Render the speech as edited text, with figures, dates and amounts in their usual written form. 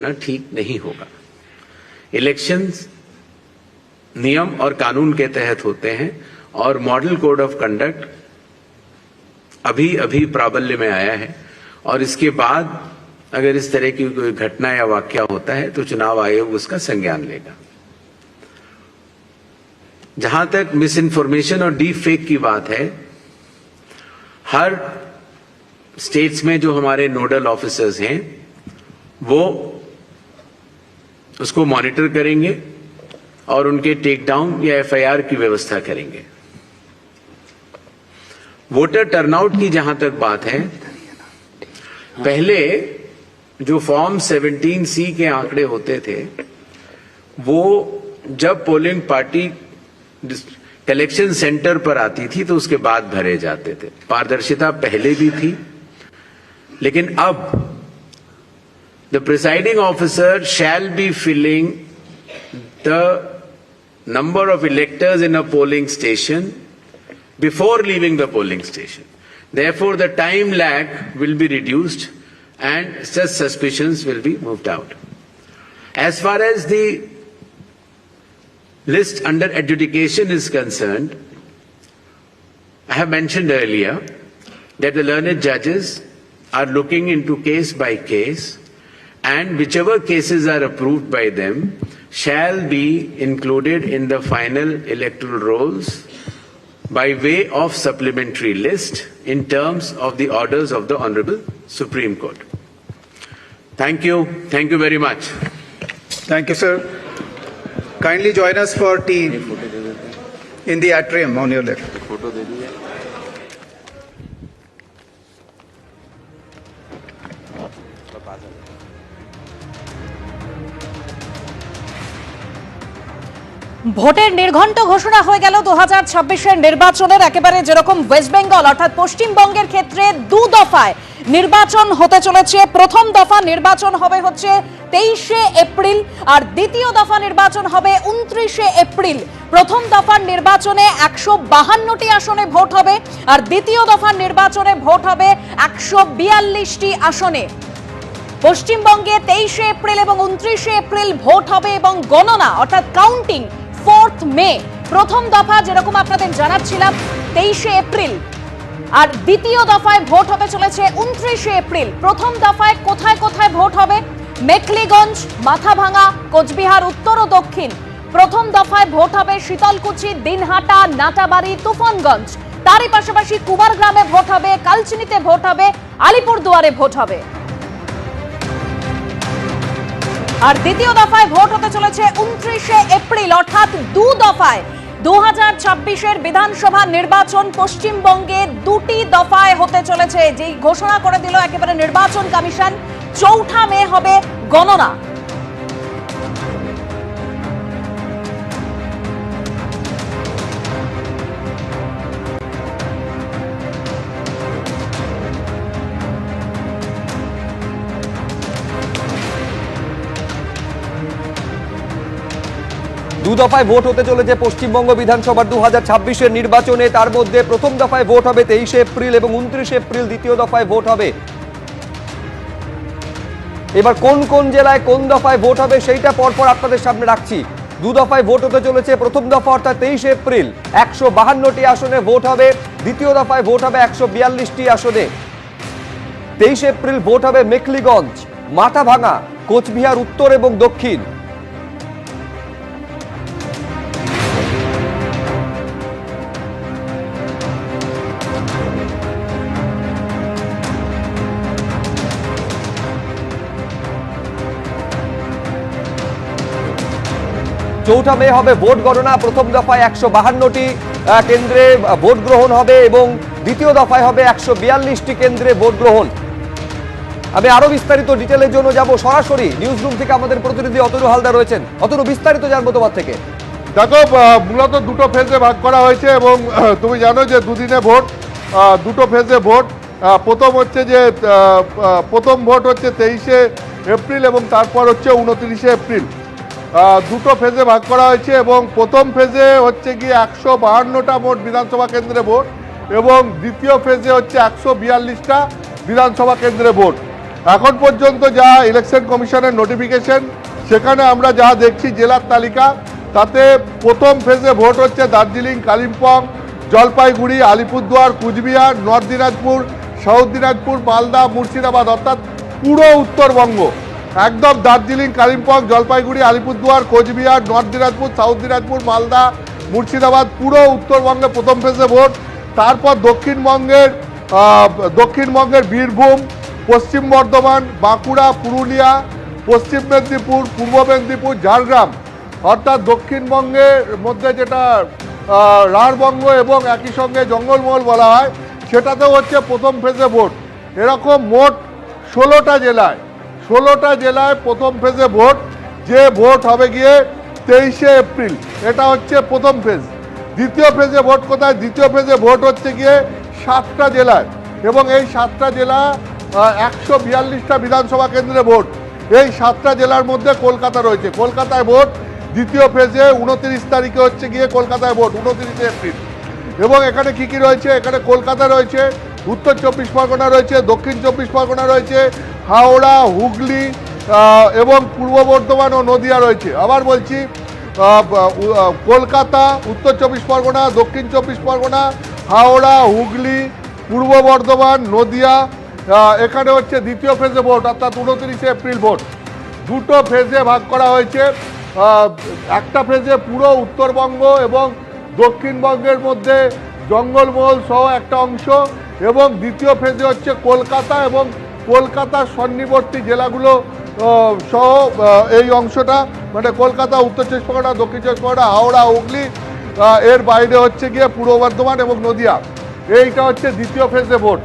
ठीक नहीं होगा। इलेक्शंस नियम और कानून के तहत होते हैं और मॉडल कोड ऑफ कंडक्ट अभी अभी प्राबल्य में आया है और इसके बाद अगर इस तरह की कोई घटना या वाकया होता है तो चुनाव आयोग उसका संज्ञान लेगा। जहां तक मिस इन्फॉर्मेशन और डीप फेक की बात है, हर स्टेट्स में जो हमारे नोडल ऑफिसर्स हैं वो उसको मॉनिटर करेंगे और उनके टेक डाउन या एफआईआर की व्यवस्था करेंगे। वोटर टर्नआउट की जहां तक बात है, पहले जो फॉर्म 17C के आंकड़े होते थे वो जब पोलिंग पार्टी कलेक्शन सेंटर पर आती थी तो उसके बाद भरे जाते थे। पारदर्शिता पहले भी थी, लेकिन अब the presiding officer shall be filling the number of electors in a polling station before leaving the polling station. Therefore, the time lag will be reduced and such suspicions will be moved out. As far as the list under adjudication is concerned, I have mentioned earlier that the learned judges are looking into case by case, and whichever cases are approved by them shall be included in the final electoral rolls by way of supplementary list in terms of the orders of the Honorable Supreme Court. Thank you. Thank you very much. Thank you, sir. Kindly join us for tea in the atrium on your left. ভোটের নির্ঘণ্ট ঘোষণা হয়ে গেল 2026-এর নির্বাচনের। একেবারে যেরকম West Bengal অর্থাৎ পশ্চিমবঙ্গের ক্ষেত্রে দু দফায় নির্বাচন হতে চলেছে। প্রথম দফা নির্বাচন হবে হচ্ছে 23শে এপ্রিল আর দ্বিতীয় দফা নির্বাচন হবে 29শে এপ্রিল। প্রথম দফার নির্বাচনে 152টি আসনে ভোট হবে আর দ্বিতীয় দফার নির্বাচনে ভোট হবে 142টি আসনে। পশ্চিমবঙ্গে 23শে এপ্রিল এবং 29শে এপ্রিল ভোট হবে এবং গণনা অর্থাৎ কাউন্টিং 4th মে। প্রথম দফা যেরকম আপনাদের জানাচ্ছিলাম 23শে এপ্রিল আর দ্বিতীয় দফায় ভোট হতে চলেছে 29শে এপ্রিল। প্রথম দফায় কোথায় কোথায় ভোট হবে? মেখলিগঞ্জ, মাথাভাঙা, কোচবিহার উত্তর ও দক্ষিণ। প্রথম দফায় ভোট হবে শীতলকুচি, দিনহাটা, নাটাবাড়ি, তুফানগঞ্জ। তারই পাশাপাশি কুমারগ্রামে ভোট হবে, কালচিনিতে ভোট হবে, আলিপুরদুয়ারে ভোট হবে। আর দ্বিতীয় দফায় ভোট হতে চলেছে 29শে এপ্রিল অর্থাৎ দু দফায়। 2026-এর বিধানসভা নির্বাচন পশ্চিমবঙ্গে দুটি দফায় হতে চলেছে, যেই ঘোষণা করে দিল একেবারে নির্বাচন কমিশন। 4 মে হবে গণনা। দু দফায় ভোট হতে চলেছে পশ্চিমবঙ্গ বিধানসভার 2026-এর নির্বাচনে। তার মধ্যে প্রথম দফায় ভোট হবে 23শে এপ্রিল এবং 29শে এপ্রিল দ্বিতীয় দফায় ভোট হবে। এবার কোন কোন জেলায় কোন দফায় ভোট হবে সেইটা পরপর আপনাদের সামনে রাখছি। দু দফায় ভোট হতে চলেছে। প্রথম দফা অর্থাৎ 23শে এপ্রিল 152টি আসনে ভোট হবে। দ্বিতীয় দফায় ভোট হবে 142টি আসনে। 23শে এপ্রিল ভোট হবে মেখলিগঞ্জ, মাথাভাঙা, কোচবিহার উত্তর এবং দক্ষিণ। চৌঠা মে হবে ভোট গণনা। প্রথম দফায় 152টি কেন্দ্রে ভোট গ্রহণ হবে এবং দ্বিতীয় দফায় হবে 142টি কেন্দ্রে ভোট গ্রহণ। আমি আরো বিস্তারিত ডিটেলের জন্য যাব সরাসরি নিউজ রুম থেকে। আমাদের প্রতিনিধি অতনু হালদার রয়েছেন। অতনু, বিস্তারিত জানবো তোমার থেকে। দেখো, মূলত দুটো ফেজে ভাগ করা হয়েছে এবং তুমি জানো যে দুদিনে ভোট, দুটো ফেজে ভোট। প্রথম হচ্ছে যে প্রথম ভোট হচ্ছে 23শে এপ্রিল এবং তারপর হচ্ছে 29শে এপ্রিল। দুটো ফেজে ভাগ করা হয়েছে এবং প্রথম ফেজে হচ্ছে গিয়ে 152টা ভোট বিধানসভা কেন্দ্রে ভোট এবং দ্বিতীয় ফেজে হচ্ছে 142টা বিধানসভা কেন্দ্রে ভোট। এখন পর্যন্ত যা ইলেকশন কমিশনের নোটিফিকেশন, সেখানে আমরা যা দেখছি জেলার তালিকা, তাতে প্রথম ফেজে ভোট হচ্ছে দার্জিলিং, কালিম্পং, জলপাইগুড়ি, আলিপুরদুয়ার, কুচবিহার, নর্থ দিনাজপুর, সাউথ দিনাজপুর, মালদা, মুর্শিদাবাদ, অর্থাৎ পুরো উত্তরবঙ্গ। একদম দার্জিলিং, কালিম্পং, জলপাইগুড়ি, আলিপুরদুয়ার, কোচবিহার, নর্থ দিনাজপুর, সাউথ দিনাজপুর, মালদা, মুর্শিদাবাদ, পুরো উত্তরবঙ্গে প্রথম ফেজে ভোট। তারপর দক্ষিণবঙ্গের বীরভূম, পশ্চিম বর্ধমান, বাঁকুড়া, পুরুলিয়া, পশ্চিম মেদিনীপুর, পূর্ব মেদিনীপুর, ঝাড়গ্রাম, অর্থাৎ দক্ষিণবঙ্গের মধ্যে যেটা রাঢ়বঙ্গ এবং একই সঙ্গে জঙ্গলমহল বলা হয়, সেটাতেও হচ্ছে প্রথম ফেজে ভোট। এরকম মোট 16টা জেলায় প্রথম ফেজে ভোট, যে ভোট হবে গিয়ে 23শে এপ্রিল। এটা হচ্ছে প্রথম ফেজ। দ্বিতীয় ফেজে ভোট কোথায়? দ্বিতীয় ফেজে ভোট হচ্ছে গিয়ে 7টা জেলায়, এবং এই 7টা জেলা 142টা বিধানসভা কেন্দ্রে ভোট। এই 7টা জেলার মধ্যে কলকাতা রয়েছে। কলকাতায় ভোট দ্বিতীয় ফেজে 29 তারিখে হচ্ছে গিয়ে কলকাতায় ভোট, 29শে এপ্রিল। এবং এখানে কি কি রয়েছে? এখানে কলকাতা রয়েছে, উত্তর 24 পরগনা রয়েছে, দক্ষিণ 24 পরগনা রয়েছে, হাওড়া, হুগলি এবং পূর্ব বর্ধমান ও নদিয়া রয়েছে। আবার বলছি, কলকাতা, উত্তর 24 পরগনা, দক্ষিণ 24 পরগনা, হাওড়া, হুগলি, পূর্ব বর্ধমান, নদিয়া, এখানে হচ্ছে দ্বিতীয় ফেজে ভোট, অর্থাৎ 29শে এপ্রিল ভোট। দুটো ফেজে ভাগ করা হয়েছে। একটা ফেজে পুরো উত্তরবঙ্গ এবং দক্ষিণবঙ্গের মধ্যে জঙ্গলমহল সহ একটা অংশ, এবং দ্বিতীয় ফেজে হচ্ছে কলকাতা এবং কলকাতার সন্নিবর্তী জেলাগুলো সহ এই অংশটা, মানে কলকাতা, উত্তর 24 পরগনা, দক্ষিণ 24 পরগনা, হাওড়া, হুগলি, এর বাইরে হচ্ছে গিয়ে পূর্ব বর্ধমান এবং নদিয়া। এইটা হচ্ছে দ্বিতীয় ফেজে ভোট।